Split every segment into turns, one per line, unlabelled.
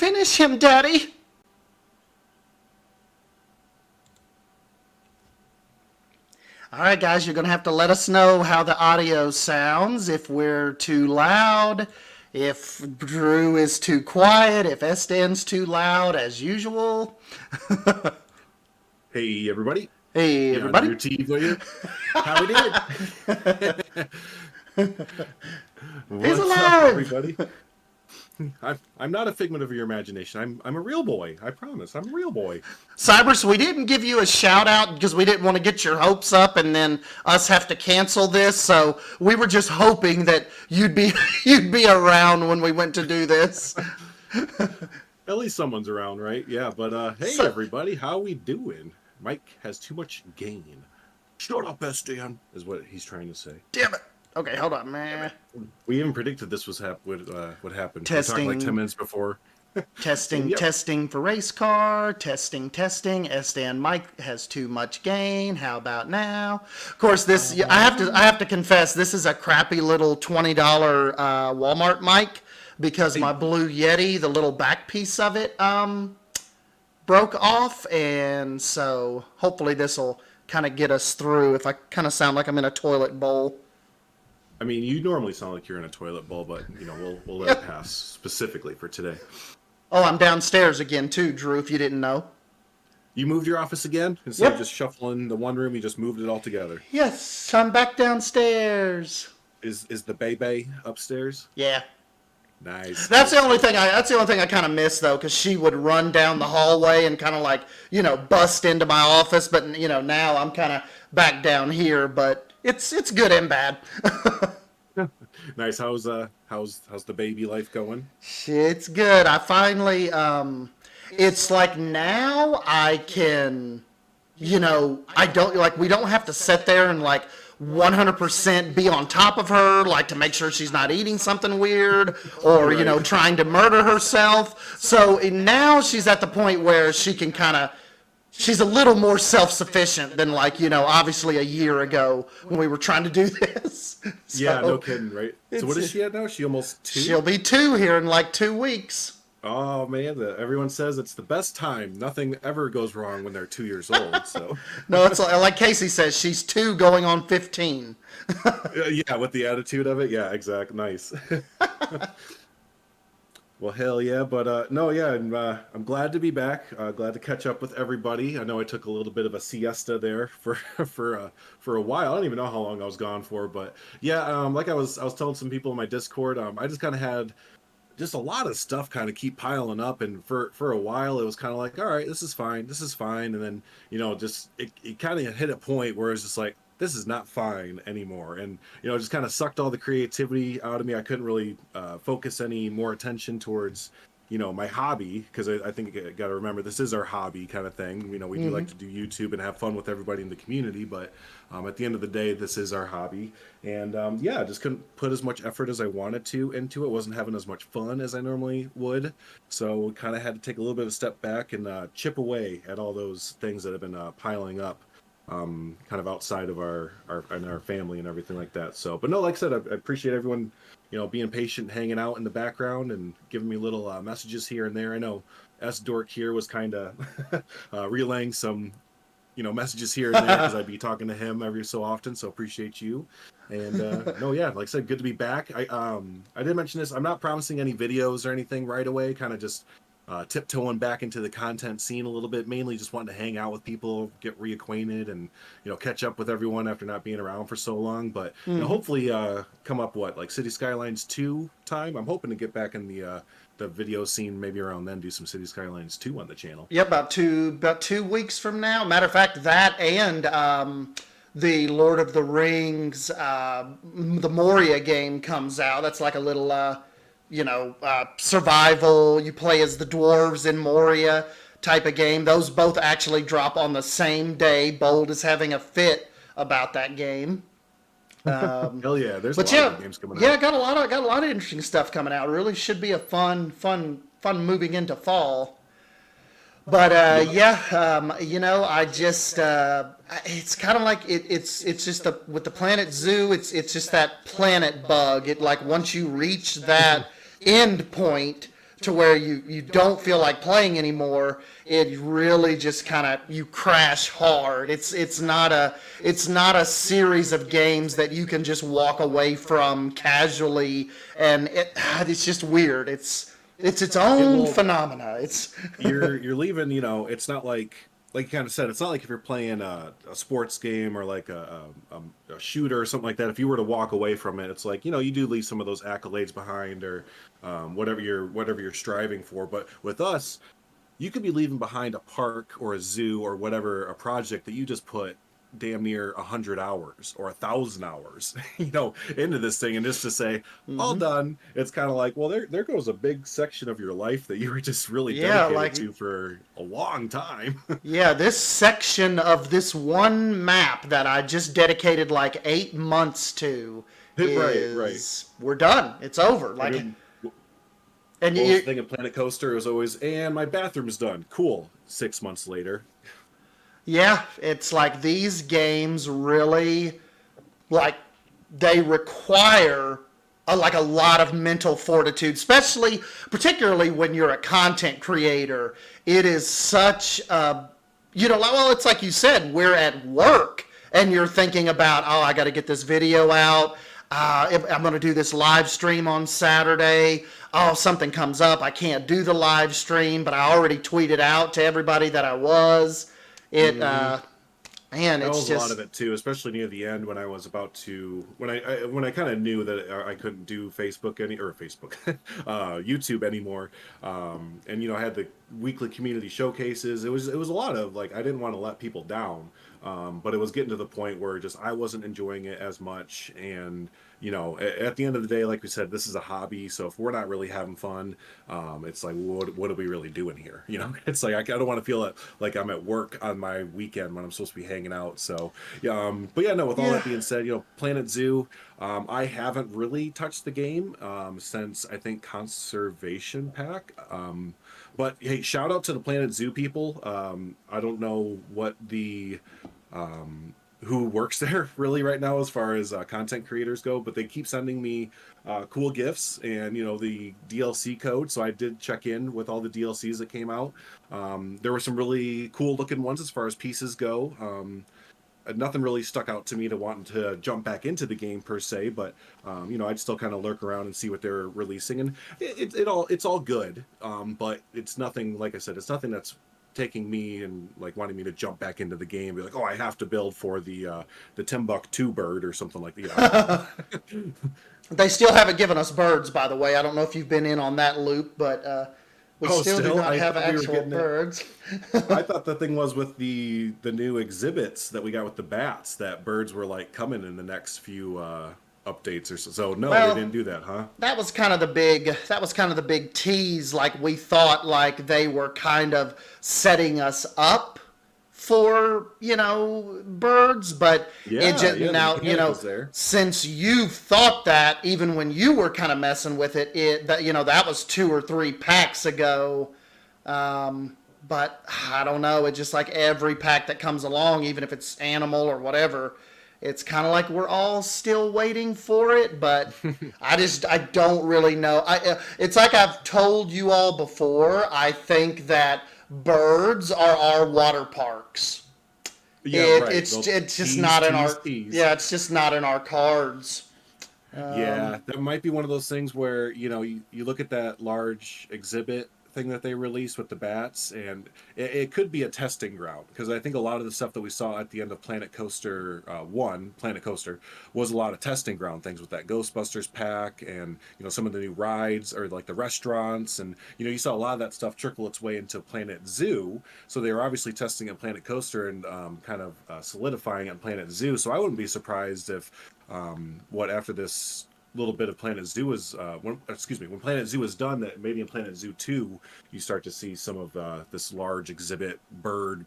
Finish him, Daddy! Alright guys, you're going to have to let us know how the audio sounds, if we're too loud, if Drew is too quiet, if Estan's too loud as usual.
Hey everybody.
Hey everybody.
BeyondDrewTV. How we did?
He's
What's
alive!
up, everybody? I'm not a figment of your imagination. I'm a real boy. I promise. I'm a real boy.
Cybers, we didn't give you a shout out because we didn't want to get your hopes up and then us have to cancel this. So we were just hoping that you'd be around when we went to do this.
At least someone's around, right? Yeah, but hey everybody, how we doing? Mike has too much gain. Shut up, Estan, is what he's trying to say.
Damn it. Okay, hold on, man.
We even predicted this would happen.
Testing.
We talked like 10 minutes before.
Testing,
Yep.
testing for race car. Testing, testing. Estan Mike has too much gain. How about now? Of course, this I have to confess, this is a crappy little $20 Walmart mic because my Blue Yeti, the little back piece of it, broke off, and so hopefully this will kind of get us through. If I kind of sound like I'm in a toilet bowl.
I mean, you normally sound like you're in a toilet bowl, but you know we'll let it pass specifically for today.
Oh, I'm downstairs again too, Drew. If you didn't know.
You moved your office again instead of just shuffling the one room. You just moved it all together.
Yes, I'm back downstairs.
Is the bay upstairs?
Yeah.
Nice.
That's the only thing I kind of miss though, because she would run down the hallway and kind of like bust into my office. But now I'm kind of back down here, but it's good and bad.
Nice. How's the baby life going?
It's good. I finally it's like now I can I don't we don't have to sit there and 100% be on top of her, to make sure she's not eating something weird or,
Right.
Trying to murder herself. So now she's at the point where she can she's a little more self-sufficient than obviously a year ago when we were trying to do this.
Yeah,
So
no kidding, right? So what is she at now? Is she almost 2?
she'll be 2 here in 2 weeks.
Oh man, everyone says it's the best time. Nothing ever goes wrong when they're 2 years old. So
No, it's like Casey says, she's 2 going on 15.
yeah, with the attitude of it, yeah, exactly. Nice. Well, hell yeah, but no, yeah, I'm glad to be back. Glad to catch up with everybody. I know I took a little bit of a siesta there for a while. I don't even know how long I was gone for, but yeah, like I was telling some people in my Discord, I just kind of had just a lot of stuff kind of keep piling up, and for a while it was kind of like, all right, this is fine, and then just it kind of hit a point where it's just like, this is not fine anymore, and it just kind of sucked all the creativity out of me. I couldn't really focus any more attention towards my hobby, because I think you got to remember, this is our hobby kind of thing. We do like to do YouTube and have fun with everybody in the community, but at the end of the day, this is our hobby. And yeah, I just couldn't put as much effort as I wanted to into it. Wasn't having as much fun as I normally would, so kind of had to take a little bit of a step back and chip away at all those things that have been piling up, kind of outside of our family and everything like that. So, but no, like I said, I appreciate everyone being patient, hanging out in the background and giving me little messages here and there. I know S Dork here was kind of relaying some messages here and there, because I'd be talking to him every so often, so appreciate you. And no, yeah, like I said, good to be back. I did mention this, I'm not promising any videos or anything right away, kind of just tiptoeing back into the content scene a little bit, mainly just wanting to hang out with people, get reacquainted, and catch up with everyone after not being around for so long. But hopefully come up like City Skylines 2 time. I'm hoping to get back in the video scene maybe around then, do some City Skylines 2 on the channel.
Yeah, about 2 weeks from now. Matter of fact, that and the Lord of the Rings, the Moria game comes out. That's like a little survival. You play as the dwarves in Moria type of game. Those both actually drop on the same day. Bold is having a fit about that game.
Hell yeah, there's a lot of games coming out.
Yeah, got a lot of interesting stuff coming out. Really should be a fun moving into fall. But I just it's kind of like it's just with the Planet Zoo. It's just that planet bug. It once you reach that end point, to where you don't feel like playing anymore. It really just kind of, you crash hard. It's not a series of games that you can just walk away from casually, and it's just weird. It's own phenomena.
You're leaving, it's not like you kind of said, it's not like if you're playing a sports game or like a shooter or something like that. If you were to walk away from it, it's like, you do leave some of those accolades behind, or whatever you're striving for. But with us, you could be leaving behind a park or a zoo or whatever, a project that you just put damn near 100 hours or 1,000 hours, into this thing, and just to say, all done. It's kind of like, well, there goes a big section of your life that you were just really dedicated to for a long time.
Yeah, this section of this one map that I just dedicated like 8 months to
Right.
We're done. It's over. Like, and
the thing at Planet Coaster was always, and my bathroom's done. Cool. 6 months later.
Yeah, it's like these games really, like, they require a lot of mental fortitude, particularly when you're a content creator. It is such a, well, it's like you said, we're at work and you're thinking about, oh, I got to get this video out. I'm going to do this live stream on Saturday. Oh, something comes up. I can't do the live stream, but I already tweeted out to everybody that I was. Man,
That
it's
was
just
a lot of it too, especially near the end when I was about to when I kind of knew that I couldn't do YouTube anymore, and I had the weekly community showcases. It was a lot of like, I didn't want to let people down, but it was getting to the point where just I wasn't enjoying it as much, and at the end of the day, like we said, this is a hobby. So if we're not really having fun, it's like, what are we really doing here? It's like, I don't want to feel like I'm at work on my weekend when I'm supposed to be hanging out. So, but yeah, no, with all that being said, Planet Zoo, I haven't really touched the game, since I think Conservation Pack. But hey, shout out to the Planet Zoo people. I don't know what who works there really right now as far as content creators go, but they keep sending me cool gifts and the DLC code. So I did check in with all the DLCs that came out. There were some really cool looking ones as far as pieces go. Nothing really stuck out to me to wanting to jump back into the game per se, but I'd still kind of lurk around and see what they're releasing, and it's all good. But it's nothing, like I said, it's nothing that's taking me and like wanting me to jump back into the game, be like, oh, I have to build for the Timbuktu bird or something like that.
They still haven't given us birds, by the way. I don't know if you've been in on that loop, but we still do not have actual birds.
I thought the thing was with the new exhibits that we got with the bats, that birds were like coming in the next few updates or so. So no, they didn't do that, huh?
That was kind of the big tease. Like, we thought like they were kind of setting us up for birds, but it just now since you've thought that, even when you were kind of messing with that was 2 or 3 packs ago. But I don't know. It's just like every pack that comes along, even if it's animal or whatever, it's kind of like we're all still waiting for it, but I don't really know. It's like I've told you all before, I think that birds are our water parks.
Yeah, right.
It's just not in our it's just not in our cards.
Yeah, that might be one of those things where you look at that large exhibit thing that they released with the bats, and it could be a testing ground, because I think a lot of the stuff that we saw at the end of Planet Coaster Planet Coaster was a lot of testing ground things with that Ghostbusters pack, and some of the new rides or like the restaurants, and you saw a lot of that stuff trickle its way into Planet Zoo. So they were obviously testing at Planet Coaster and kind of solidifying at Planet Zoo. So I wouldn't be surprised if after this little bit of Planet Zoo is when Planet Zoo is done, that maybe in Planet Zoo 2 you start to see some of this large bird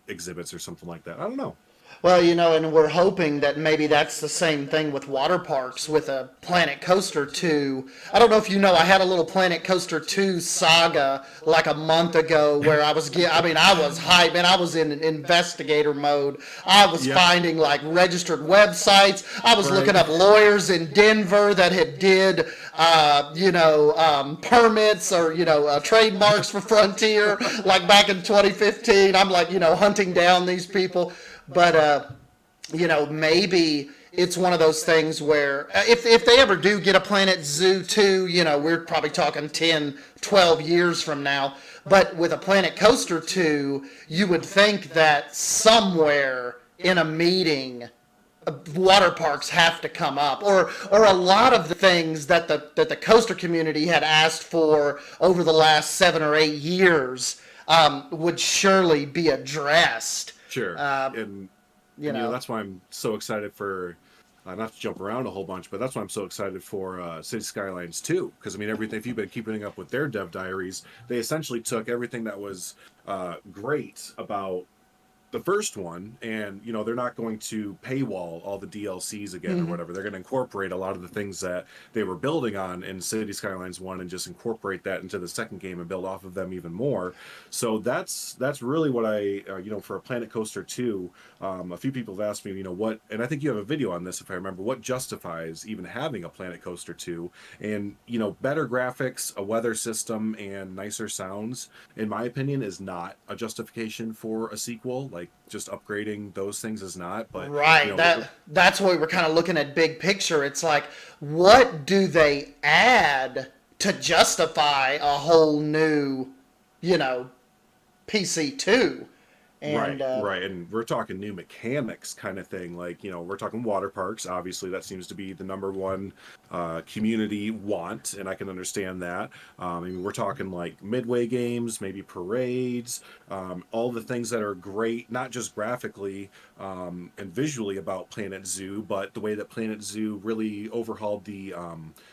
exhibits or something like that. I don't know.
Well, and we're hoping that maybe that's the same thing with water parks with a Planet Coaster 2. I don't know if I had a little Planet Coaster 2 saga like a month ago where I was hyped, man. I was in investigator mode. I was finding like registered websites. I was looking up lawyers in Denver that had did permits or, trademarks for Frontier, like back in 2015. I'm like, hunting down these people. But, maybe it's one of those things where if they ever do get a Planet Zoo 2, we're probably talking 10, 12 years from now. But with a Planet Coaster 2, you would think that somewhere in a meeting, water parks have to come up, or a lot of the things that the coaster community had asked for over the last 7 or 8 years would surely be addressed.
Sure. And that's why I'm so excited for, not to jump around a whole bunch, but that's why I'm so excited for City Skylines 2. Because, everything, if you've been keeping up with their dev diaries, they essentially took everything that was great about the first one, and they're not going to paywall all the DLCs again or whatever. They're going to incorporate a lot of the things that they were building on in City Skylines 1 and just incorporate that into the second game and build off of them even more. So that's really what I for a Planet Coaster 2, a few people have asked me, what, and I think you have a video on this if I remember, what justifies even having a Planet Coaster 2, and better graphics, a weather system, and nicer sounds, in my opinion, is not a justification for a sequel. Like, just upgrading those things is not. But
right, that's why we're kind of looking at big picture. It's like, what do they add to justify a whole new PC2? And,
right, and we're talking new mechanics kind of thing. Like, we're talking water parks. Obviously, that seems to be the number one community want, and I can understand that. We're talking like midway games, maybe parades, all the things that are great, not just graphically and visually about Planet Zoo, but the way that Planet Zoo really overhauled the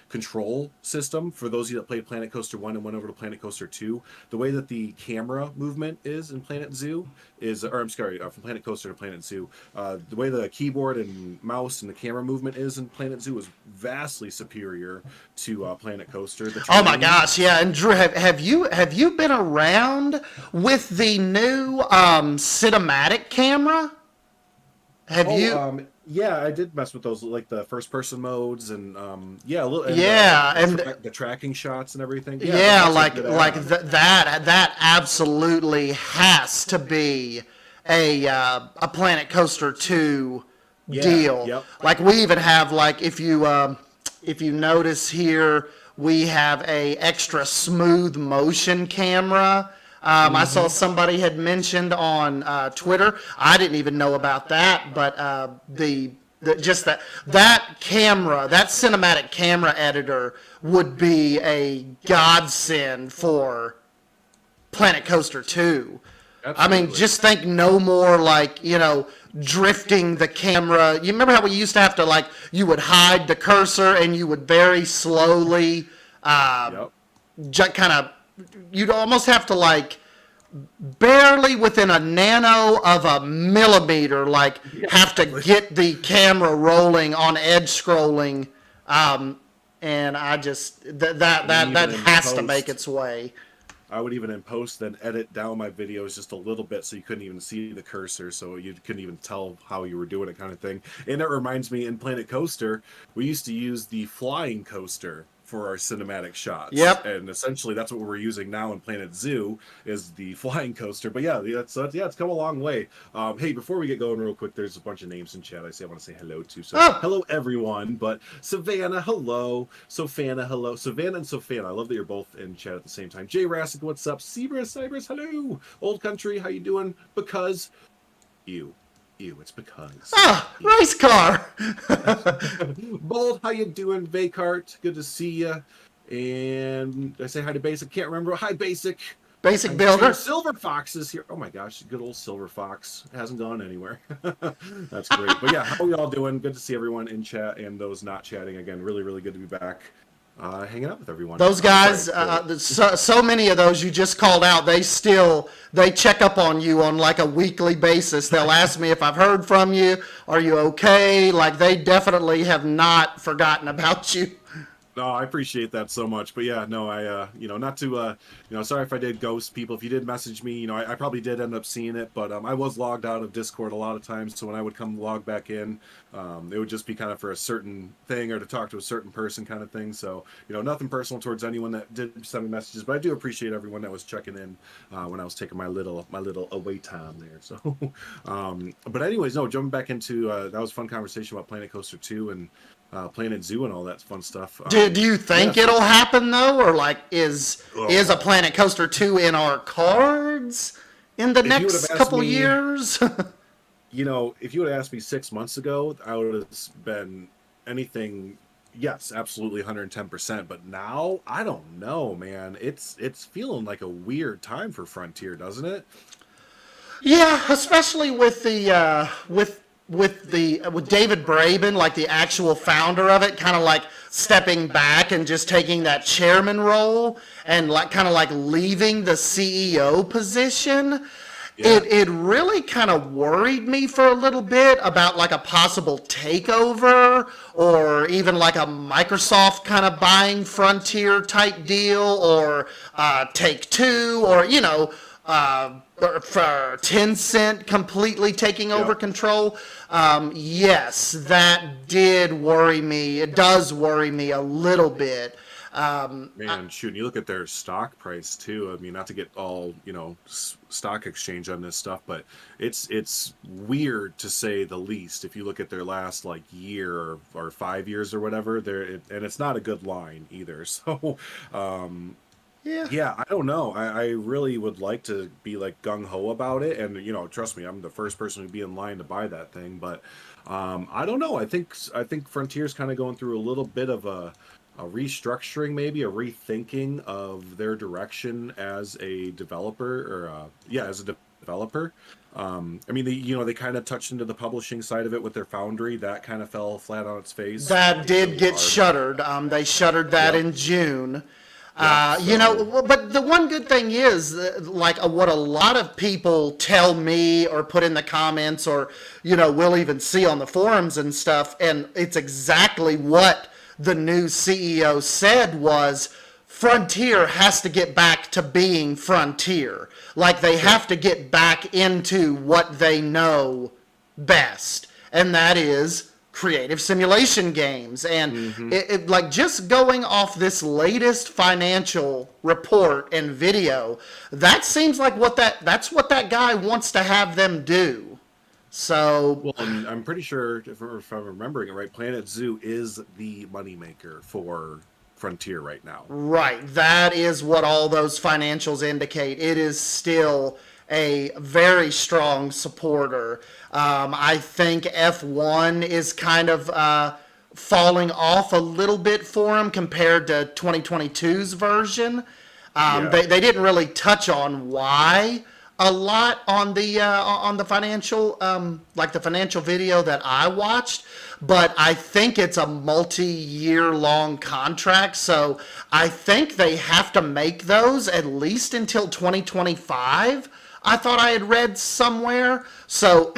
control system. For those of you that played Planet Coaster 1 and went over to Planet Coaster 2, the way that the camera movement is in Planet Zoo from Planet Coaster to Planet Zoo, the way the keyboard and mouse and the camera movement is in Planet Zoo is vastly superior to Planet Coaster.
Oh my gosh, yeah. And Drew, have you been around with the new cinematic camera?
Yeah, I did mess with those, like the first-person modes, and the tracking shots and everything.
That absolutely has to be a Planet Coaster 2 deal.
Yep.
Like, we even have, like, if you notice here, we have a extra smooth motion camera. I saw somebody had mentioned on Twitter. I didn't even know about that, but that camera, that cinematic camera editor would be a godsend for Planet Coaster 2.
Absolutely.
Just think no more like, drifting the camera. You remember how we used to have to, like, you would hide the cursor and you would very slowly you'd almost have to, like, barely within a nano of a millimeter, like, have to get the camera rolling on edge scrolling. And I just, that has to make its way.
I would even in post then edit down my videos just a little bit so you couldn't even see the cursor, so you couldn't even tell how you were doing it, kind of thing. And it reminds me, in Planet Coaster, we used to use the flying coaster for our cinematic shots.
Yep.
And essentially that's what we're using now in Planet Zoo is the flying coaster. But it's come a long way. Hey, before we get going real quick, there's a bunch of names in chat I want to say hello to. So hello everyone, but Savannah, hello. Sofana, hello. Savannah and Sofana, I love that you're both in chat at the same time. Jay Rassick, what's up? Cybers, hello. Old Country, how you doing? Because it's because.
Race car.
Bold, how you doing? Vacart, good to see you. And I say hi to Basic. Can't remember. Hi, Basic.
Basic Builder.
Silver Fox is here. Oh my gosh, good old Silver Fox. It hasn't gone anywhere. That's great. But yeah, how are y'all doing? Good to see everyone in chat and those not chatting. Again, really, really good to be back. Hanging out with everyone.
Those guys, so many of those you just called out, they check up on you on like a weekly basis. They'll ask me if I've heard from you. Are you okay? Like, they definitely have not forgotten about you.
No, I appreciate that so much. But yeah, no, not to, sorry if I did ghost people. If you did message me, I probably did end up seeing it, but I was logged out of Discord a lot of times. So when I would come log back in, it would just be kind of for a certain thing or to talk to a certain person kind of thing. So, nothing personal towards anyone that did send me messages, but I do appreciate everyone that was checking in when I was taking my little away time there. So, but anyways, no, jumping back into that was a fun conversation about Planet Coaster 2 and Planet Zoo and all that fun stuff.
Do you think it'll happen though, or like is a Planet Coaster 2 in our cards in the next couple years?
If you would have asked me 6 months ago, I would have been anything. Yes, absolutely 110%. But now, I don't know, man. It's feeling like a weird time for Frontier, doesn't it?
Yeah, especially with the with David Braben, like the actual founder of it, kind of like stepping back and just taking that chairman role and like kind of like leaving the CEO position.
Yeah.
It really kind of worried me for a little bit about like a possible takeover or even like a Microsoft kind of buying Frontier type deal or Take2 or for Tencent completely taking over control. Yes, that did worry me. It does worry me a little bit.
Man, shoot, you look at their stock price too. I mean, not to get all, stock exchange on this stuff, but it's weird to say the least. If you look at their last like year or 5 years or whatever, and it's not a good line either. So, yeah, I don't know. I really would like to be like gung ho about it, and trust me, I'm the first person to be in line to buy that thing. But I don't know. I think Frontier's kind of going through a little bit of a restructuring, maybe a rethinking of their direction as a developer, or as a developer. I mean, they kind of touched into the publishing side of it with their Foundry. That kind of fell flat on its face.
That did get shuttered. They shuttered that in June. But the one good thing is, like what a lot of people tell me or put in the comments or, we'll even see on the forums and stuff, and it's exactly what the new CEO said was Frontier has to get back to being Frontier. Like they have to get back into what they know best, and that is creative simulation games. And like just going off this latest financial report and video, that seems like that's what that guy wants to have them do. So,
well, I'm pretty sure if I'm remembering it right, Planet Zoo is the moneymaker for Frontier right now.
Right, that is what all those financials indicate. It is still a very strong supporter. I think F1 is kind of falling off a little bit for him compared to 2022's version. They didn't really touch on why a lot on the financial, like the financial video that I watched, but I think it's a multi-year long contract, so I think they have to make those at least until 2025. I thought I had read somewhere, so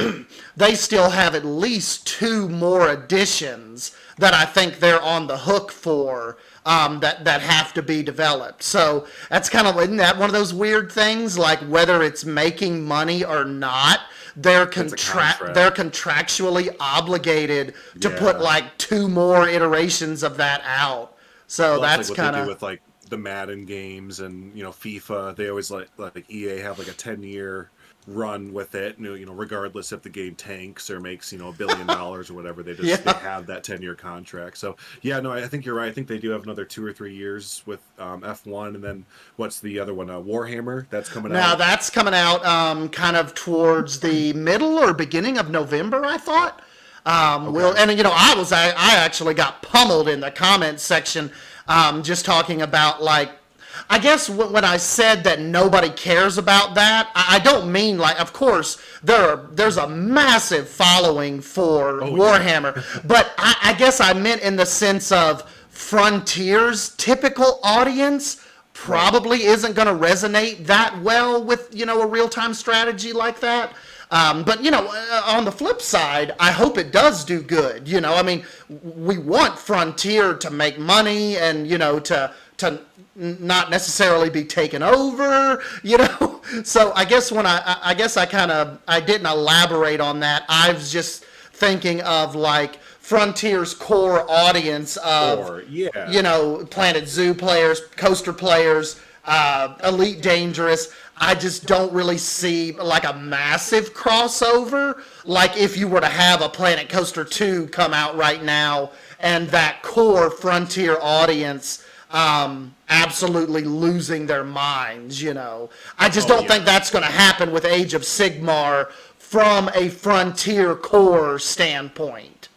they still have at least 2 more editions that I think they're on the hook for, that have to be developed. So that's kind of, isn't that one of those weird things, like whether it's making money or not, they're contractually obligated to put like 2 more iterations of that out. So that's
like
kind of
with like the Madden games and FIFA. They always like EA have like a 10-year run with it, regardless if the game tanks or makes $1 billion or whatever. They just they have that 10-year contract. So no, I think you're right. I think they do have another 2 or 3 years with F1, and then what's the other one? Warhammer, that's coming out.
Now that's coming out kind of towards the middle or beginning of November, I thought. I actually got pummeled in the comments section, just talking about like, I guess when I said that nobody cares about that, I don't mean like, of course, there's a massive following for Warhammer, but I guess I meant in the sense of Frontier's typical audience probably isn't going to resonate that well with, a real-time strategy like that. But on the flip side, I hope it does do good. I mean, we want Frontier to make money and to not necessarily be taken over. So I guess I didn't elaborate on that. I was just thinking of like Frontier's core audience of Planet Zoo players, coaster players, Elite Dangerous. I just don't really see like a massive crossover. Like if you were to have a Planet Coaster 2 come out right now and that core Frontier audience absolutely losing their minds, I just don't think that's going to happen with Age of Sigmar from a Frontier core standpoint.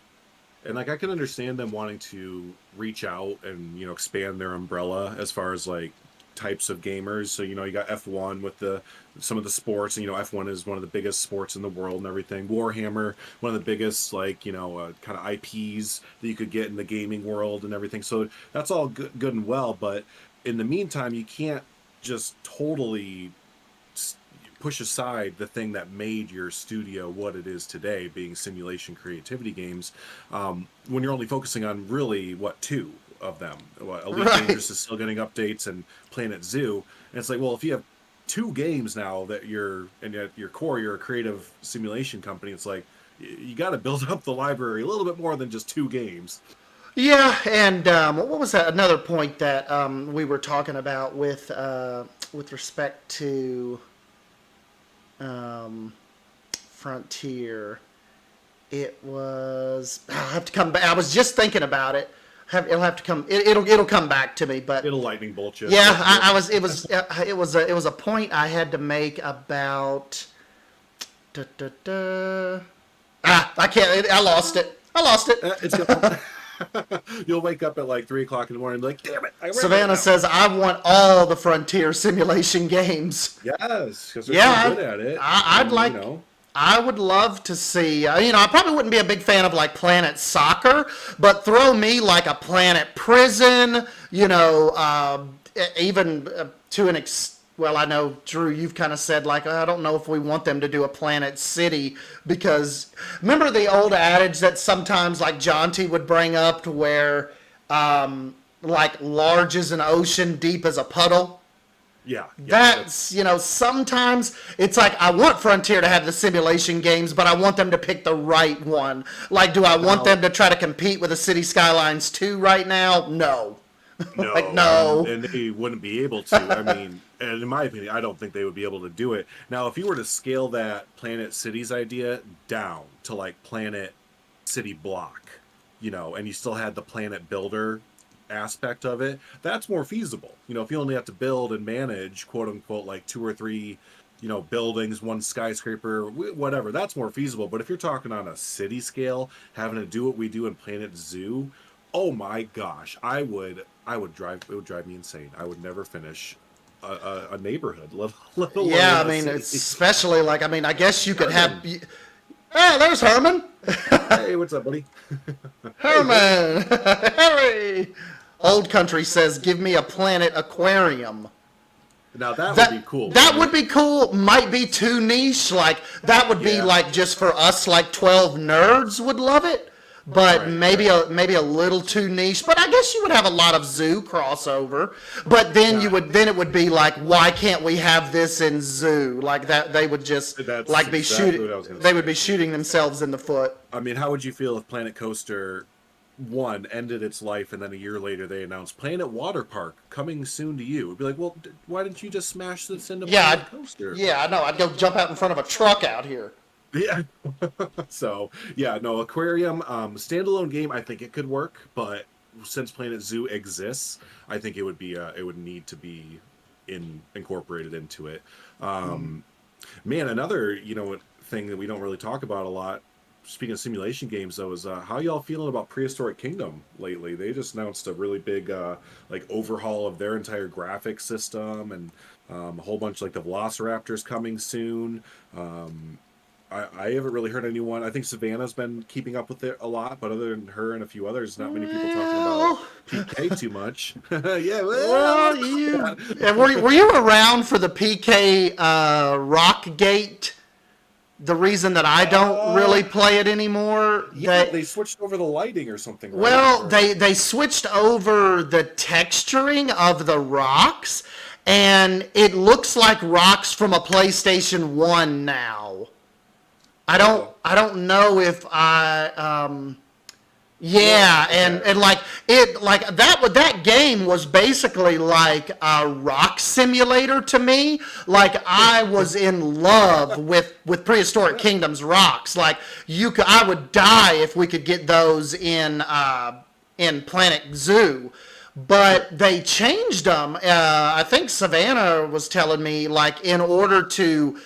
And like I can understand them wanting to reach out and expand their umbrella as far as like types of gamers. So you got F1 with some of the sports, and F1 is one of the biggest sports in the world and everything. Warhammer, one of the biggest like kind of IPs that you could get in the gaming world and everything. So that's all good and well, but in the meantime, you can't just totally push aside the thing that made your studio what it is today, being simulation creativity games, when you're only focusing on really two of them. Elite Dangerous is still getting updates, and Planet Zoo. And it's like, well, if you have 2 games now that and at your core, you're a creative simulation company, it's like, you got to build up the library a little bit more than just 2 games.
Yeah, and what was that? Another point that we were talking about with respect to Frontier. It was. I'll have to come back. I was just thinking about it. It'll have to come. It'll come back to me. But
it'll lightning bolt you.
Yeah, It was a point I had to make about. I can't. I lost it.
It's You'll wake up at like 3 o'clock in the morning and be like, damn it.
Savannah says, I want all the Frontier simulation games.
Yes, because they're so good at it.
I would love to see, I probably wouldn't be a big fan of like Planet Soccer, but throw me like a Planet Prison, even to an well, I know, Drew, you've kind of said, like, I don't know if we want them to do a Planet City, because remember the old adage that sometimes, like, Jonty would bring up to where, like, large as an ocean, deep as a puddle?
Yeah.
That's, sometimes it's like, I want Frontier to have the simulation games, but I want them to pick the right one. Like, do I want them to try to compete with a City Skylines 2 right now? No.
No,
like, no.
And they wouldn't be able to. I mean, and in my opinion, I don't think they would be able to do it. Now, if you were to scale that Planet Cities idea down to like Planet City Block, and you still had the Planet Builder aspect of it, that's more feasible. If you only have to build and manage, quote unquote, like 2 or 3, buildings, 1 skyscraper, whatever, that's more feasible. But if you're talking on a city scale, having to do what we do in Planet Zoo, oh my gosh, it would drive me insane. I would never finish a neighborhood, let alone
yeah, I mean, it's especially like, I guess you could have. Hey, there's Herman.
Hey, what's up, buddy?
Herman, Harry. Old Country says, "Give me a Planet Aquarium."
Now that would be cool.
That would be cool. Might be too niche. Like that would be like just for us. Like 12 nerds would love it. But maybe a little too niche. But I guess you would have a lot of zoo crossover. But then it would be like, why can't we have this in zoo? Like that they would just like be shooting. They would be shooting themselves in the foot.
I mean, how would you feel if Planet Coaster 1 ended its life and then a year later they announced Planet Water Park coming soon to you? It'd be like, well, why didn't you just smash this into Planet Coaster?
Yeah, I know. I'd go jump out in front of a truck out here.
Yeah. So, Aquarium, standalone game, I think it could work, but since Planet Zoo exists, I think it would need to be incorporated into it. Man, another, thing that we don't really talk about a lot, speaking of simulation games, though, is how y'all feeling about Prehistoric Kingdom lately? They just announced a really big overhaul of their entire graphics system, and a whole bunch like the Velociraptors coming soon. I haven't really heard anyone. I think Savannah's been keeping up with it a lot, but other than her and a few others, not many people talking about PK too much. Yeah,
well, were you around for the PK Rockgate the reason that I don't really play it anymore.
Yeah, they switched over the lighting or something, right?
Well,
Or,
they switched over the texturing of the rocks, and it looks like rocks from a PlayStation 1 now. I don't know if yeah, and like it like that game was basically like a rock simulator to me. Like I was in love with Prehistoric Kingdom's rocks. Like I would die if we could get those in Planet Zoo. But they changed them. I think Savannah was telling me, like, in order to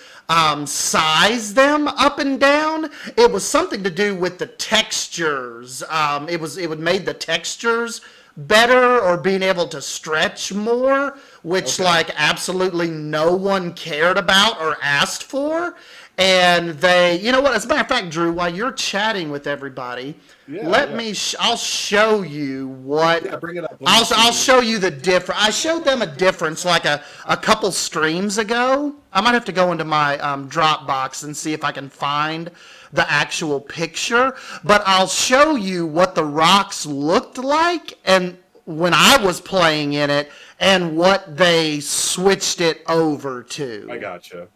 size them up and down, it was something to do with the textures. It would made the textures better or being able to stretch more, which like absolutely no one cared about or asked for. And they, you know what? As a matter of fact, Drew, while you're chatting with everybody, I'll show you what.
Yeah, bring it up.
I'll show you the difference. I showed them a difference like a couple streams ago. I might have to go into my Dropbox and see if I can find the actual picture. But I'll show you what the rocks looked like and when I was playing in it and what they switched it over to.
I gotcha.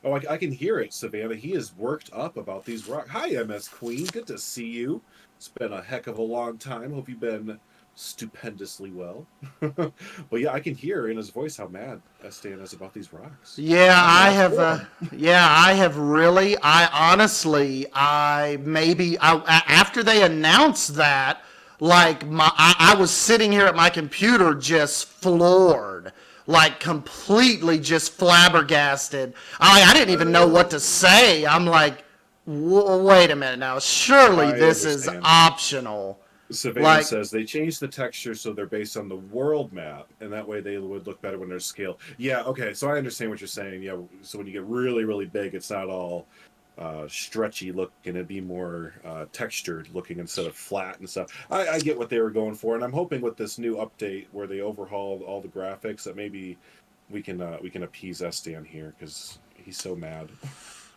Oh, I can hear it, Savannah. He is worked up about these rocks. Hi, MS Queen. Good to see you. It's been a heck of a long time. Hope you've been stupendously well. But yeah, I can hear in his voice how mad Stan is about these rocks.
Yeah, I have. Yeah, I have really. I honestly, after they announced that, like I was sitting here at my computer just floored. Like completely just flabbergasted. I didn't even know what to say. I'm like, wait a minute now. Surely this is optional.
Savannah says they changed the texture so they're based on the world map, and that way they would look better when they're scaled. Yeah, okay, so I understand what you're saying. Yeah, so when you get really, really big, it's not all stretchy looking, it'd be more textured looking instead of flat and stuff. I get what they were going for, and I'm hoping with this new update where they overhauled all the graphics that maybe we can appease Estan here because he's so mad.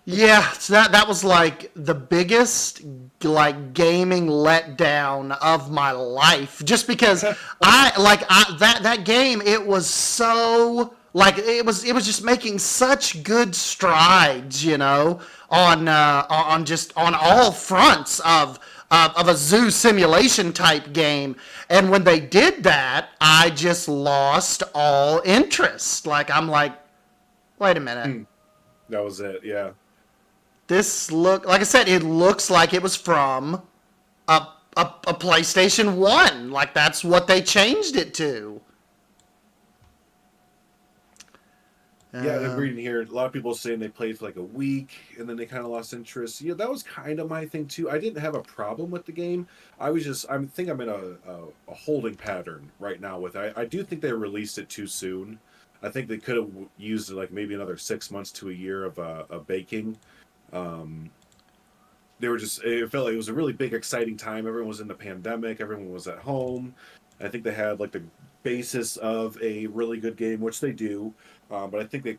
Yeah, so that was like the biggest like gaming letdown of my life. Just because that game, it was so like it was just making such good strides, you know, on all fronts of a zoo simulation type game. And when they did that, I just lost all interest. Like I'm like, wait a minute.
That was it, yeah.
This like I said, it looks like it was from a PlayStation 1. Like that's what they changed it to.
Yeah, I'm reading here. A lot of people saying they played for like a week and then they kind of lost interest. Yeah, that was kind of my thing too. I didn't have a problem with the game. I think I'm in a holding pattern right now with it. I do think they released it too soon. I think they could have used like maybe another 6 months to a year of baking. It felt like it was a really big, exciting time. Everyone was in the pandemic. Everyone was at home. I think they had like the basis of a really good game, which they do. But I think they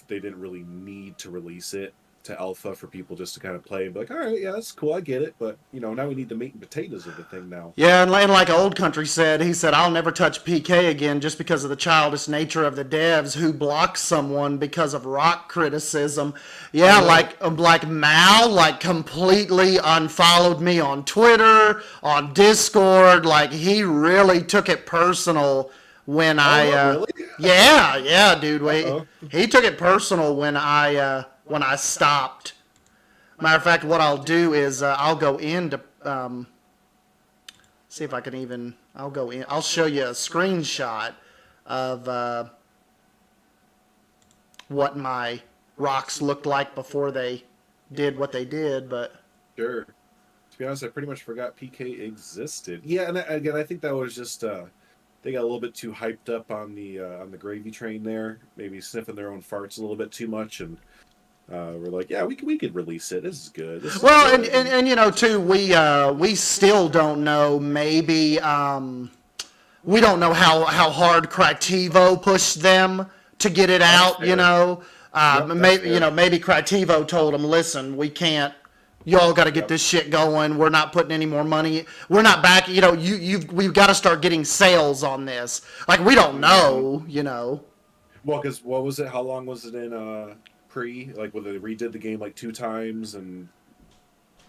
didn't really need to release it to alpha for people just to kind of play and be like, all right, yeah, that's cool, I get it. But, you know, now we need the meat and potatoes of the thing now.
Yeah, and like Old Country said, he said, I'll never touch PK again just because of the childish nature of the devs who block someone because of rock criticism. Yeah, like Mal, like completely unfollowed me on Twitter, on Discord. Like he really took it personal when
really?
Yeah, dude. He took it personal when I stopped. Matter of fact, what I'll do is I'll go into see if I can even. I'll go in. I'll show you a screenshot of what my rocks looked like before they did what they did. But
sure. To be honest, I pretty much forgot PK existed. Yeah, and again, I think that was just they got a little bit too hyped up on the gravy train there, maybe sniffing their own farts a little bit too much, and we're like, yeah, we could release it. This is good.
And you know too, we still don't know. Maybe we don't know how hard Cractivo pushed them to get it out. You know,
Yep, that's
Maybe
fair.
maybe Critivo told them, listen, we can't. Y'all got to get
Yep.
this shit going. We're not putting any more money. We're not back. We've got to start getting sales on this. Like we don't
Hmm.
know.
Well, because what was it? How long was it in like when they redid the game like 2 times, and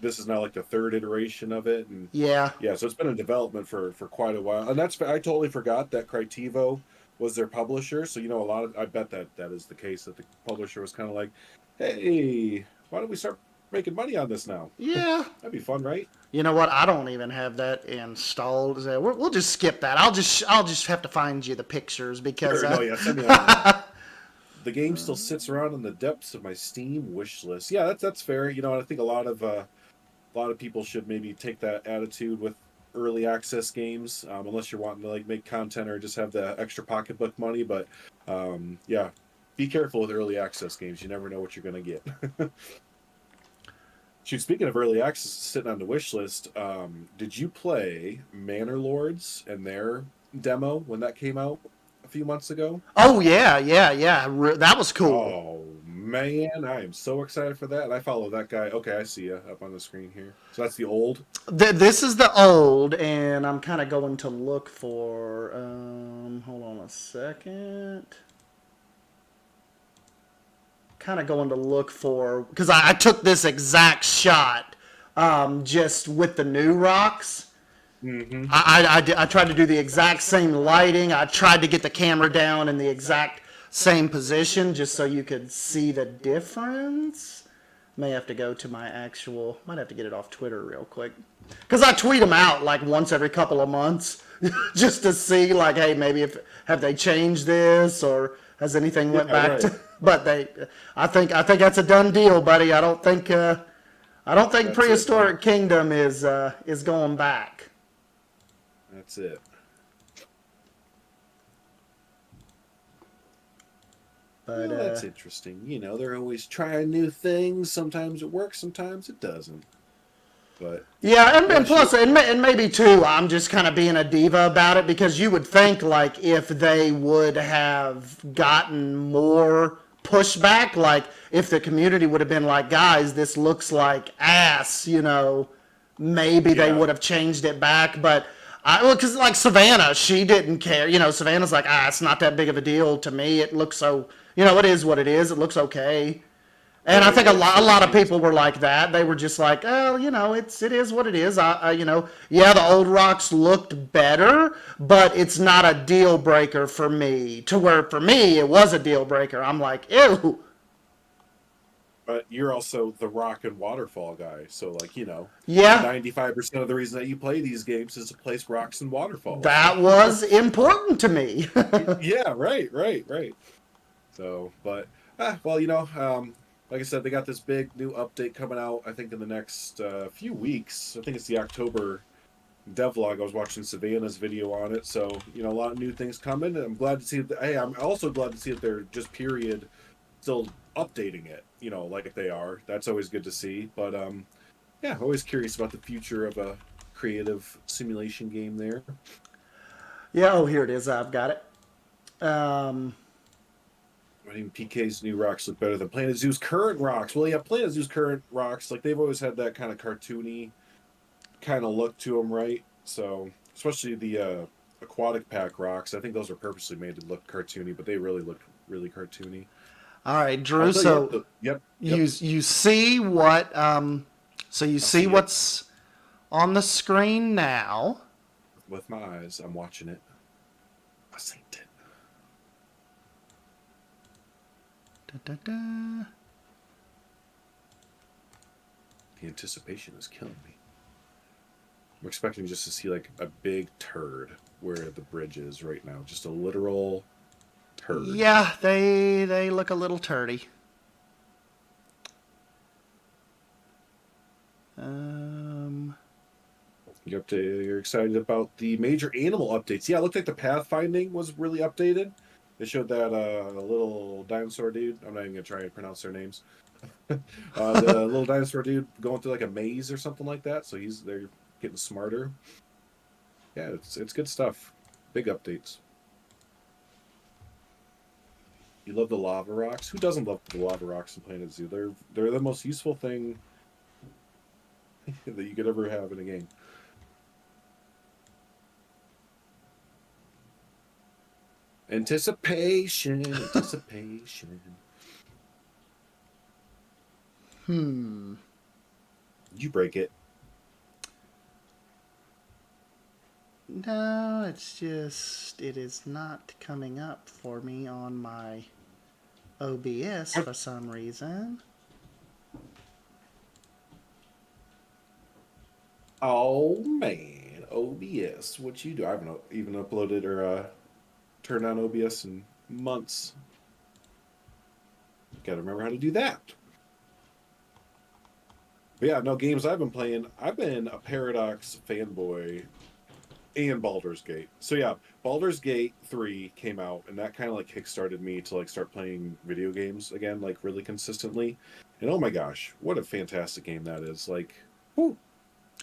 this is now like the third iteration of it, and
Yeah.
yeah, so it's been in development for quite a while, and I totally forgot that Critivo was their publisher. So a lot of I bet that is the case, that the publisher was kind of like, hey, why don't we start making money on this now?
Yeah.
That'd be fun, right?
You know what? I don't even have that installed. So we'll just skip that. I'll just have to find you the pictures because
Sure, no, yeah, send me that link. The game still sits around in the depths of my Steam wish list. Yeah, that's fair. I think a lot of people should maybe take that attitude with early access games, unless you're wanting to like make content or just have the extra pocketbook money. But yeah, be careful with early access games. You never know what you're gonna get. Shoot, speaking of early access sitting on the wish list, did you play Manor Lords and their demo when that came out a few months ago?
Oh yeah. That was cool.
Oh man, I am so excited for that. I follow that guy. Okay, I see you up on the screen here. So that's the old.
This is the old, and I'm kind of going to look for. Hold on a second. Kind of going to look for because I took this exact shot, just with the new rocks.
Mm-hmm.
I tried to do the exact same lighting. I tried to get the camera down in the exact same position just so you could see the difference. May have to go to my actual. Might have to get it off Twitter real quick because I tweet them out like once every couple of months just to see like, hey, maybe if have they changed this or has anything went
Yeah,
back
right.
to. But I think that's a done deal, buddy. I don't think
That's it, man.
Prehistoric Kingdom is going back.
That's it.
But
Well, that's interesting. They're always trying new things. Sometimes it works, sometimes it doesn't. But
yeah, and
yeah,
plus,
shoot.
and maybe too, I'm just kind of being a diva about it because you would think like if they would have gotten more pushback, like if the community would have been like, guys, this looks like ass, maybe they
Yeah,
would have changed it back. But because like Savannah, she didn't care. Savannah's like, it's not that big of a deal to me. It looks so, it is what it is. It looks okay. And I
right,
think a
right.
lot, a
Certain
lot of
games.
people were like that. They were just like, oh, it is what it is. Yeah, the old rocks looked better, but it's not a deal breaker for me. To where for me, it was a deal breaker. I'm like, ew.
But you're also the rock and waterfall guy. So, like,
Yeah,
95% of the reason that you play these games is to place rocks and waterfalls.
that was important to me.
Yeah, right, right, right. So, but well, like I said, they got this big new update coming out. I think in the next few weeks. I think it's the October devlog. I was watching Savannah's video on it, so a lot of new things coming. And I'm glad to see that. Hey, I'm also glad to see that they're just period still updating it. Like they are. That's always good to see. But yeah, always curious about the future of a creative simulation game there.
Yeah, oh, here it is. I've got it.
I mean, PK's new rocks look better than Planet Zoo's current rocks. Well, yeah, Planet Zoo's current rocks, like they've always had that kind of cartoony kind of look to them, right? So, especially the aquatic pack rocks, I think those are purposely made to look cartoony, but they really look really cartoony.
All right, Drew.
Although, yep,
So
yep,
you see what you
I
see
see it
what's on the screen now.
with my eyes. I'm watching it. I seen it.
Da, da, da.
The anticipation is killing me. I'm expecting just to see like a big turd where the bridge is right now. Just a literal turd.
Yeah, they look a little turdy.
You're excited about the major animal updates. Yeah, it looked like the pathfinding was really updated. They showed that little dinosaur dude. I'm not even gonna try and pronounce their names. The little dinosaur dude going through like a maze or something like that. So they're getting smarter. Yeah, it's good stuff. Big updates. You love the lava rocks? Who doesn't love the lava rocks in Planet Zoo? They're the most useful thing that you could ever have in a game. Anticipation, anticipation.
Hmm.
Did you break it?
No, it's just, it is not coming up for me on my OBS for some reason.
Oh man, OBS. What you do? I haven't even uploaded or turned on OBS in months. Gotta remember how to do that. But yeah, no games I've been playing. I've been a Paradox fanboy and Baldur's Gate. So yeah, Baldur's Gate 3 came out, and that kind of like kickstarted me to like start playing video games again, like really consistently. And oh my gosh, what a fantastic game that is! Like, whew.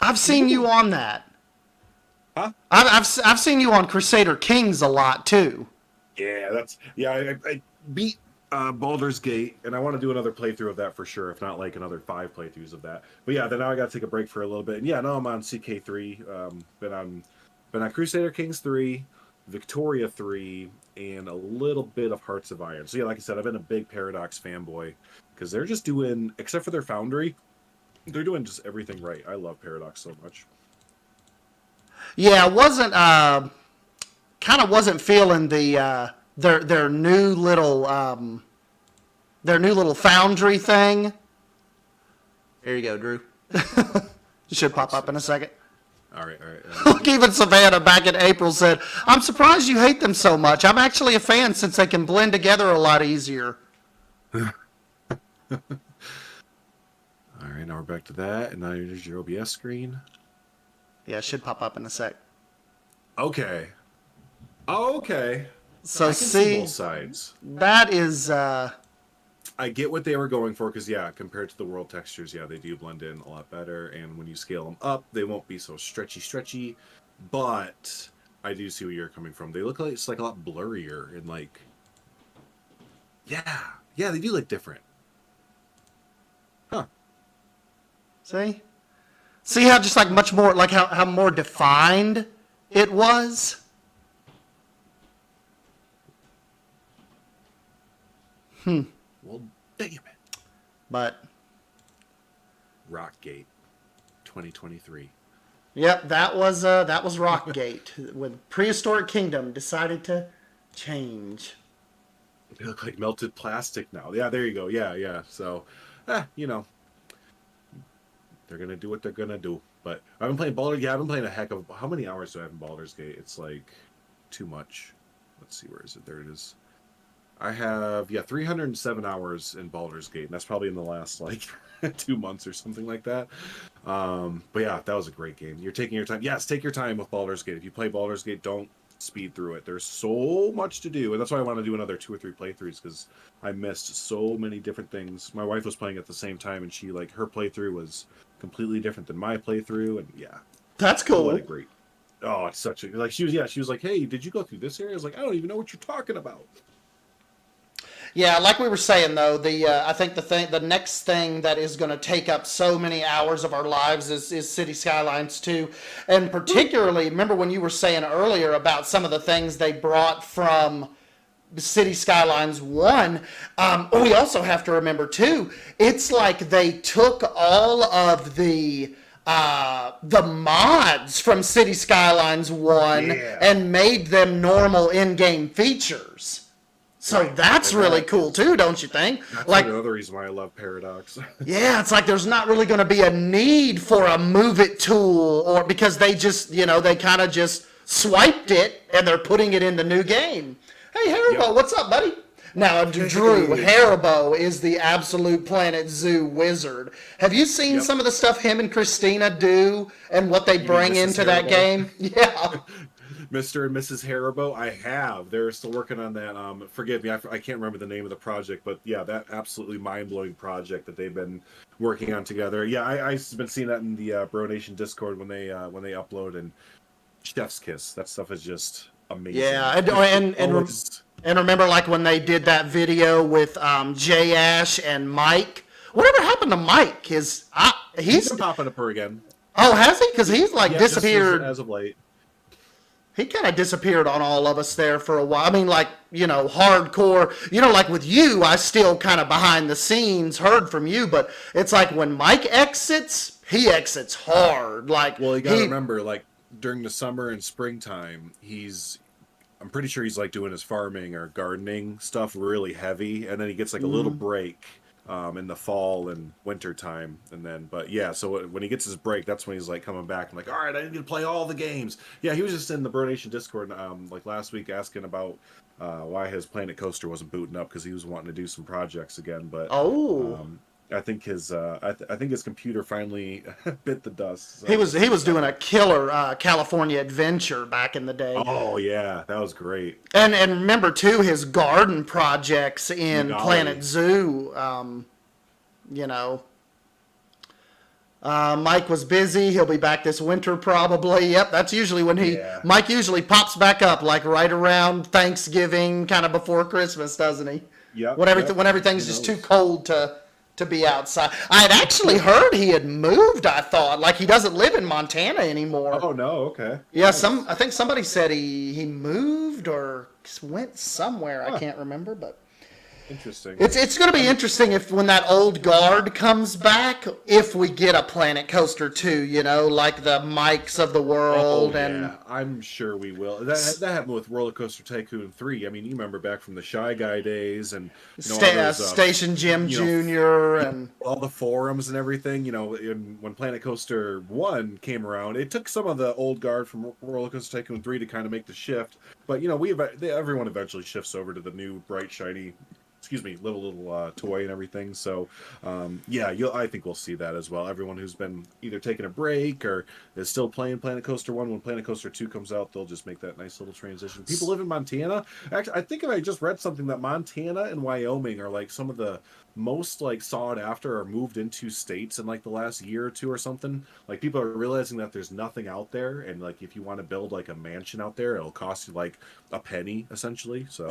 I've seen you on that.
Huh?
I've seen you on Crusader Kings a lot too.
Yeah, I beat Baldur's Gate, and I want to do another playthrough of that for sure, if not like another 5 playthroughs of that. But yeah, then now I got to take a break for a little bit. And yeah, now I'm on CK3. Been on Crusader Kings 3, Victoria 3, and a little bit of Hearts of Iron. So yeah, like I said, I've been a big Paradox fanboy because they're just doing, except for their Foundry, they're doing just everything right. I love Paradox so much.
Yeah, I wasn't kind of wasn't feeling the their new little Foundry thing. Here you go, Drew. You should pop up in a second.
All right.
Even Savannah back in April said, "I'm surprised you hate them so much. I'm actually a fan since they can blend together a lot easier."
All right, now we're back to that, and now here's your OBS screen.
Yeah, it should pop up in a sec.
Okay. Okay.
So
I can see both sides.
That is
I get what they were going for, because yeah, compared to the world textures, yeah, they do blend in a lot better, and when you scale them up, they won't be so stretchy, but I do see where you're coming from. They look like it's like a lot blurrier, and like, yeah, they do look different. Huh.
See how just like much more, like how more defined it was?
Well, damn it.
But
Rockgate 2023.
yep, that was Rockgate when Prehistoric Kingdom decided to change.
They look like melted plastic now. Yeah, there you go. Yeah. So, you know, they're gonna do what they're gonna do. But I've been playing Baldur's. Yeah, I've been playing a heck of. How many hours do I have in Baldur's Gate? It's like too much. Let's see, where is it? There it is. I have 307 hours in Baldur's Gate, and that's probably in the last like 2 months or something like that. But yeah, that was a great game. You're taking your time. Yes, take your time with Baldur's Gate. If you play Baldur's Gate, don't speed through it. There's so much to do, and that's why I want to do another 2 or 3 playthroughs, because I missed so many different things. My wife was playing at the same time, and she like her playthrough was completely different than my playthrough, and yeah,
That's cool.
what a great. Oh, it's such a like she was like, hey, did you go through this area? I was like, I don't even know what you're talking about.
Yeah, like we were saying though, I think the next thing that is going to take up so many hours of our lives is City Skylines 2, and particularly remember when you were saying earlier about some of the things they brought from City Skylines 1. We also have to remember too, it's like they took all of the mods from City Skylines 1 and made them normal in-game features. So that's really cool too, don't you think?
That's
like
another reason why I love Paradox.
yeah, it's like there's not really going to be a need for a move it tool, or because they just, they kind of just swiped it and they're putting it in the new game. Hey, Haribo, what's up, buddy? Now, Drew, Haribo is the absolute Planet Zoo wizard. Have you seen some of the stuff him and Christina do and what they bring into that game? Yeah.
Mr. and Mrs. Haribo, I have. They're still working on that. Forgive me, I can't remember the name of the project, but yeah, that absolutely mind-blowing project that they've been working on together. Yeah, I've been seeing that in the Bro Nation Discord when they upload, and chef's kiss. That stuff is just amazing.
Yeah,
Always,
and remember like when they did that video with Jay Ash and Mike. Whatever happened to Mike?
he's been popping up her again.
Oh, has he? Because he's like
Yeah,
disappeared.
as of late.
He kind of disappeared on all of us there for a while. I mean, like, hardcore. Like with you, I still kind of behind the scenes heard from you, but it's like when Mike exits, he exits hard. Like,
well, you gotta remember, like during the summer and springtime, I'm pretty sure he's like doing his farming or gardening stuff really heavy, and then he gets like a little break in the fall and winter time, and then but yeah, so when he gets his break, that's when he's like coming back and like, all right, I need to play all the games. Yeah, he was just in the Bro Nation Discord like last week asking about why his Planet Coaster wasn't booting up because he was wanting to do some projects again, but I think his I think his computer finally bit the dust. So.
He was doing a killer California Adventure back in the day.
Oh yeah, that was great.
And remember too his garden projects in Planet Zoo. Mike was busy. He'll be back this winter probably. Yep, that's usually when Mike usually pops back up, like right around Thanksgiving, kind of before Christmas, doesn't he?
Yeah.
When everything's just too cold to be outside. I had actually heard he had moved, I thought. Like, he doesn't live in Montana anymore.
Oh, no, okay.
Yeah, I think somebody said he moved or went somewhere. I can't remember, but...
Interesting.
It's going to be interesting when that old guard comes back, if we get a Planet Coaster 2, like the Mikes of the world.
Yeah, I'm sure we will. That happened with Roller Coaster Tycoon 3. I mean, you remember back from the Shy Guy days and
Station Jim Jr. and
all the forums and everything. When Planet Coaster 1 came around, it took some of the old guard from Roller Coaster Tycoon 3 to kind of make the shift. But everyone eventually shifts over to the new bright shiny little toy and everything. So, I think we'll see that as well. Everyone who's been either taking a break or is still playing Planet Coaster 1, when Planet Coaster 2 comes out, they'll just make that nice little transition. People live in Montana. Actually, I think I just read something that Montana and Wyoming are like some of the most like sought after or moved into states in like the last year or two or something. Like people are realizing that there's nothing out there, and like if you want to build like a mansion out there, it'll cost you like a penny essentially. So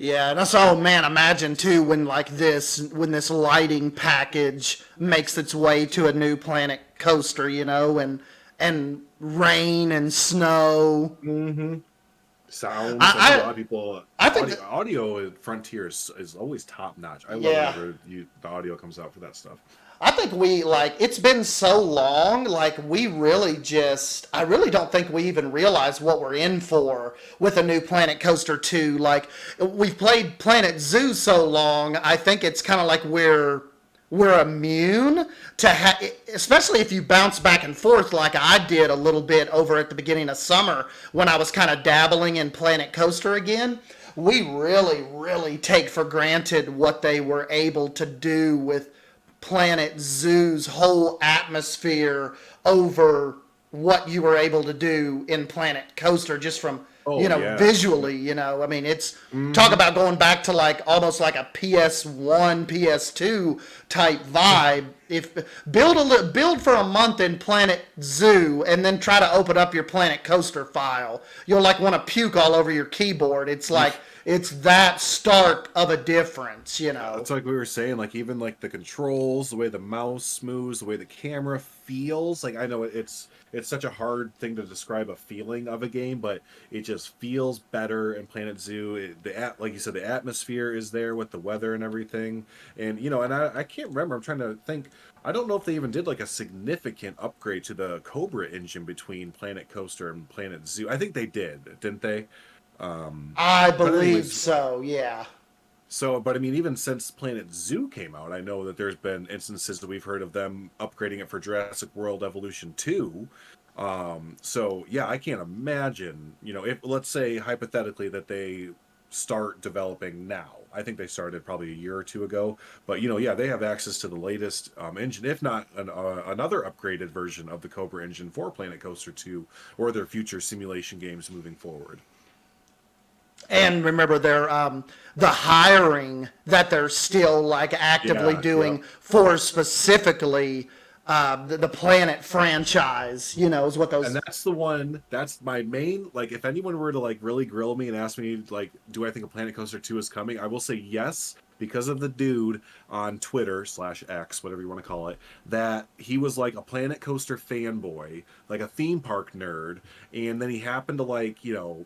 yeah, that's man. Imagine too when this lighting package makes its way to a new Planet Coaster, and rain and snow.
Mm-hmm. Sounds. A lot of people. I think audio at Frontier is always top notch. I love whenever the audio comes out for that stuff.
I think it's been so long, I really don't think we even realize what we're in for with a new Planet Coaster 2. Like, we've played Planet Zoo so long, I think it's kind of like we're immune to especially if you bounce back and forth like I did a little bit over at the beginning of summer when I was kind of dabbling in Planet Coaster again. We really, really take for granted what they were able to do with Planet Zoo's whole atmosphere over what you were able to do in Planet Coaster just from visually. I mean, it's talk about going back to like almost like a PS1 PS2 type vibe. If build for a month in Planet Zoo and then try to open up your Planet Coaster file, you'll like want to puke all over your keyboard. It's like it's that stark of a difference,
It's like we were saying, like even like the controls, the way the mouse moves, the way the camera feels. Like I know it's such a hard thing to describe a feeling of a game, but it just feels better in Planet Zoo. Like you said, the atmosphere is there with the weather and everything. And and I can't remember. I'm trying to think. I don't know if they even did like a significant upgrade to the Cobra engine between Planet Coaster and Planet Zoo. I think they didn't they?
I believe so, yeah.
So, but I mean, even since Planet Zoo came out, I know that there's been instances that we've heard of them upgrading it for Jurassic World Evolution 2. So, yeah, I can't imagine, if, let's say, hypothetically, that they start developing now. I think they started probably a year or two ago. But, they have access to the latest engine, if not another upgraded version of the Cobra engine for Planet Coaster 2 or their future simulation games moving forward.
And remember, the hiring that they're still like actively doing for specifically the Planet franchise, you know, is what those.
And that's the one. That's my main. Like, if anyone were to like really grill me and ask me like, do I think a Planet Coaster 2 is coming? I will say yes, because of the dude on Twitter / X, whatever you want to call it, that he was like a Planet Coaster fanboy, like a theme park nerd, and then he happened to like, you know,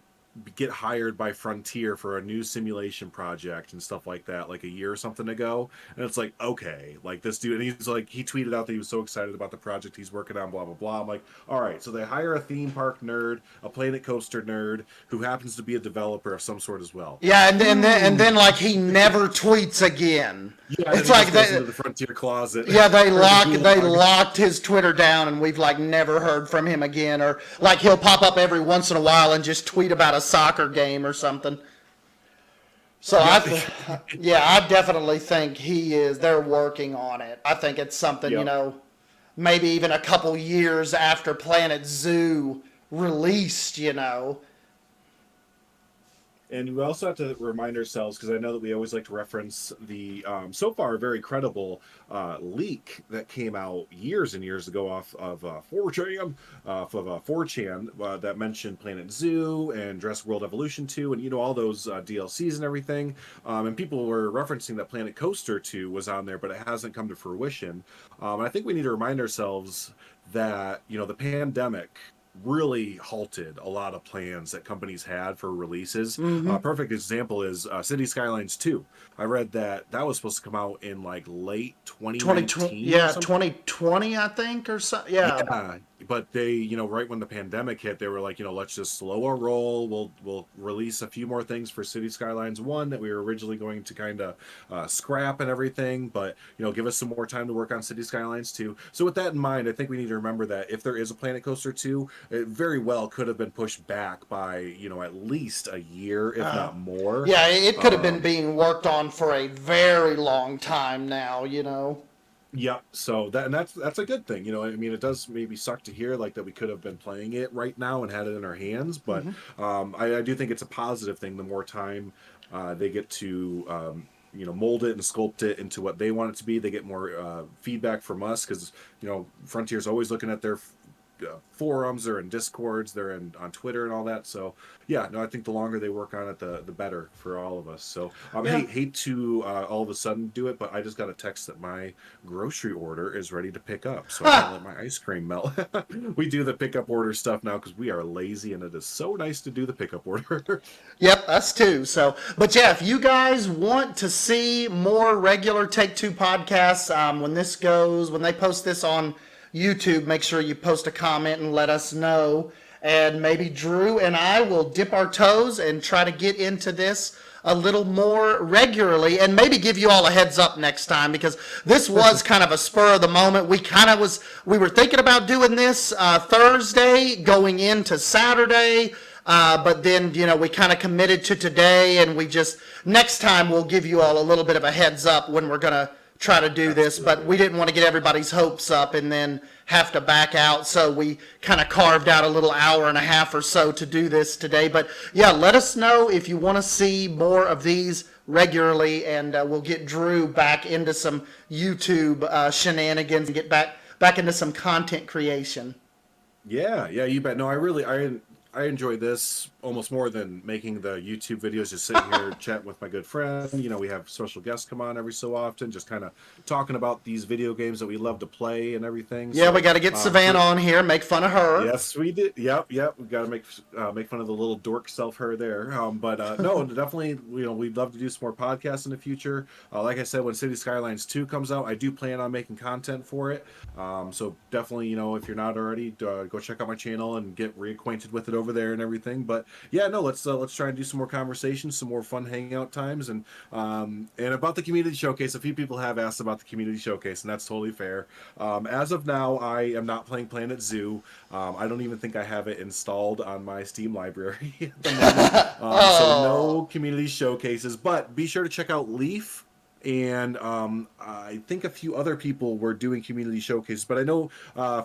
get hired by Frontier for a new simulation project and stuff like that, like a year or something ago. And it's like, okay, like this dude, and he's like, he tweeted out that he was so excited about the project he's working on, blah blah blah. I'm like, all right, so they hire a theme park nerd, a Planet Coaster nerd, who happens to be a developer of some sort as well.
Yeah, and then like he never tweets again.
Yeah,
it's like
goes into the Frontier closet.
Yeah, they locked his Twitter down, and we've like never heard from him again. Or like he'll pop up every once in a while and just tweet about a soccer game or something. So I definitely think they're working on it. I think it's something, you know, maybe even a couple years after Planet Zoo released, you know.
And we also have to remind ourselves, because I know that we always like to reference the so far very credible leak that came out years and years ago off of 4chan, that mentioned Planet Zoo and Jurassic World Evolution 2, and you know, all those DLCs and everything. And people were referencing that Planet Coaster 2 was on there, but it hasn't come to fruition. And I think we need to remind ourselves that, you know, the pandemic really halted a lot of plans that companies had for releases. Perfect example is City Skylines 2. I read that was supposed to come out in like late 2019.
Yeah, 2020, I think, or so. Yeah.
But they, you know, right when the pandemic hit, they were like, you know, let's just slow our roll. We'll release a few more things for City Skylines 1 that we were originally going to kind of scrap and everything. But, you know, give us some more time to work on City Skylines 2. So with that in mind, I think we need to remember that if there is a Planet Coaster 2, it very well could have been pushed back by, you know, at least a year, if not more.
Yeah, it could have been being worked on for a very long time now, you know.
Yeah, so that's a good thing, you know. I mean, it does maybe suck to hear like that we could have been playing it right now and had it in our hands, but I do think it's a positive thing. The more time they get to you know, mold it and sculpt it into what they want it to be, they get more feedback from us, because you know, Frontier's always looking at their forums, they're in Discords, they're on Twitter and all that. So yeah, no, I think the longer they work on it, the better for all of us. So hate to all of a sudden do it, but I just got a text that my grocery order is ready to pick up, so I can't let my ice cream melt. We do the pickup order stuff now because we are lazy, and it is so nice to do the pickup order.
Yep, us too. So, but yeah, if you guys want to see more regular Take-Two podcasts, when they post this on YouTube, make sure you post a comment and let us know. And maybe Drew and I will dip our toes and try to get into this a little more regularly, and maybe give you all a heads up next time, because this was kind of a spur of the moment. We were thinking about doing this Thursday going into Saturday, but then, you know, we kind of committed to today, and next time we'll give you all a little bit of a heads up when we're going to try to do this, but we didn't want to get everybody's hopes up and then have to back out, so we kind of carved out a little hour and a half or so to do this today. But yeah, let us know if you want to see more of these regularly, and we'll get Drew back into some YouTube shenanigans and get back into some content creation.
Yeah, you bet. No, I enjoy this almost more than making the YouTube videos, just sitting here chatting with my good friend. You know, we have special guests come on every so often, just kind of talking about these video games that we love to play and everything.
Yeah, so, we got to get Savannah on here, make fun of her.
Yes, we did. Yep. We got to make fun of the little dork self her there. But no, definitely, you know, we'd love to do some more podcasts in the future. Like I said, when City Skylines 2 comes out, I do plan on making content for it. So definitely, you know, if you're not already, go check out my channel and get reacquainted with it over there and everything. But yeah, no, let's try and do some more conversations, some more fun hangout times, and about the community showcase. A few people have asked about the community showcase, and that's totally fair. As of now, I am not playing Planet Zoo. I don't even think I have it installed on my Steam library at the moment. So no community showcases, but be sure to check out Leaf and I think a few other people were doing community showcases, but I know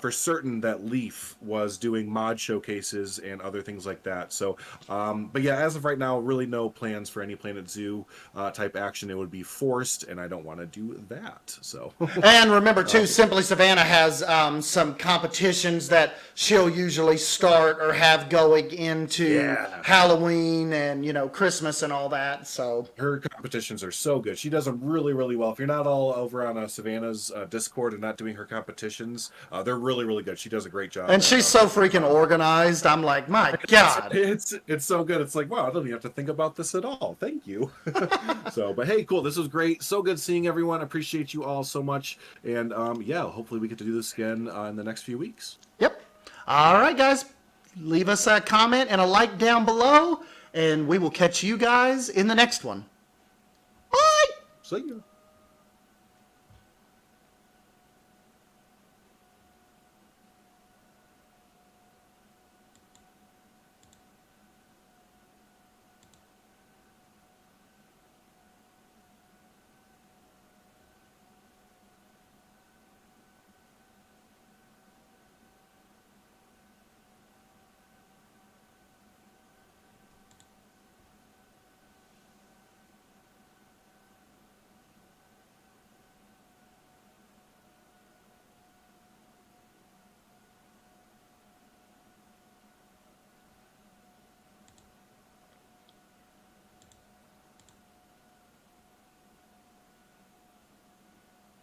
for certain that Leaf was doing mod showcases and other things like that. So, but yeah, as of right now, really no plans for any Planet Zoo type action. It would be forced, and I don't want to do that. So,
And remember too, Simply Savannah has some competitions that she'll usually start or have going into Halloween and Christmas and all that. So
her competitions are so good. She does them really, really well. If you're not all over on Savannah's Discord and not doing her competitions, they're really, really good. She does a great job.
And she's so freaking organized. I'm like, my God.
It's so good. It's like, wow, I don't even have to think about this at all. Thank you. So, but hey, cool. This was great. So good seeing everyone. Appreciate you all so much. And yeah, hopefully we get to do this again in the next few weeks.
Yep. All right, guys. Leave us a comment and a like down below, and we will catch you guys in the next one. Bye.
See you.